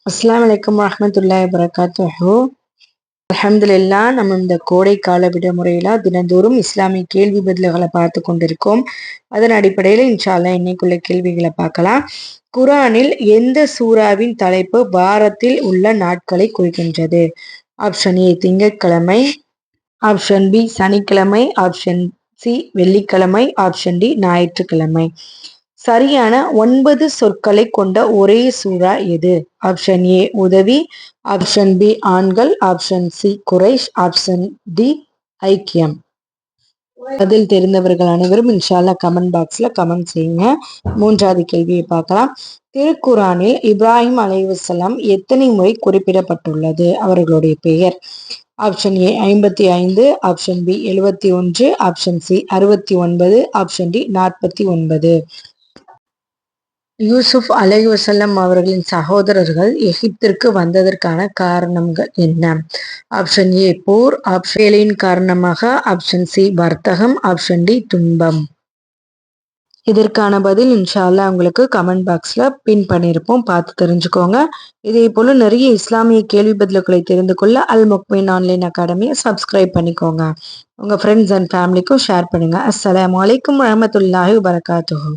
அஸ்ஸலாமு அலைக்கும் வரஹ்மத்துல்லாஹி வபரகாத்துஹு. அல்ஹம்துலில்லாஹ். நம்ம இந்த கோடை கால விடுமுறையில தினந்தோறும் இஸ்லாமிய கேள்வி பதில்களை பார்த்து கொண்டிருக்கோம். அதன் அடிப்படையில் இன்ஷா அல்லாஹ் இன்னைக்குள்ள கேள்விகளை பார்க்கலாம். குரானில் எந்த சூறாவின் தலைப்பு வாரத்தில் உள்ள நாட்களை குறிக்கின்றது? ஆப்ஷன் ஏ திங்கட்கிழமை, ஆப்ஷன் பி சனிக்கிழமை, ஆப்ஷன் சி வெள்ளிக்கிழமை, ஆப்ஷன் டி ஞாயிற்றுக்கிழமை. சரியான 9 சொற்களை கொண்ட ஒரே சூரா எது? ஆப்ஷன் ஏ உதவி, ஆப்ஷன் பி ஆண்கள், ஆப்ஷன் சி குறைஷ், ஆப்ஷன் டி ஐக்கியம். பதில் தெரிந்தவர்கள் அனைவரும் இன்ஷா அல்லாஹ் கமெண்ட் பாக்ஸ்ல கமெண்ட் செய்யுங்க. மூன்றாவது கேள்வியை பார்க்கலாம். திருக்குரானில் இப்ராஹிம் அலைஹிஸ்ஸலாம் எத்தனை முறை குறிப்பிடப்பட்டுள்ளது? அவர்களுடைய பெயர். Option A 55, option B 71, option C 69, option D 49. Yusuf அலைஹிஸ்ஸலாம் அவர்களின் சகோதரர்கள் எகிப்திற்கு வந்ததற்கான காரணங்கள் என்ன? ஆப்ஷன் ஏ போர், ஆப்ஷன் வேலையின் காரணமாக, ஆப்ஷன் சி வர்த்தகம், ஆப்ஷன் டி துன்பம். இதற்கான பதில் இன்ஷா அல்லாஹ் உங்களுக்கு கமெண்ட் பாக்ஸ்ல பின் பண்ணியிருப்போம், பார்த்து தெரிஞ்சுக்கோங்க. இதே போல நிறைய இஸ்லாமிய கேள்வி பதில்களை தெரிந்து கொள்ள அல் முக்மின் ஆன்லைன் அகாடமியை சப்ஸ்கிரைப் பண்ணிக்கோங்க. உங்க ஃப்ரெண்ட்ஸ் அண்ட் ஃபேமிலிக்கும் ஷேர் பண்ணுங்க. அஸ்ஸலாமு அலைக்கும் வரஹ்மத்துல்லாஹி வபரகாத்துஹு.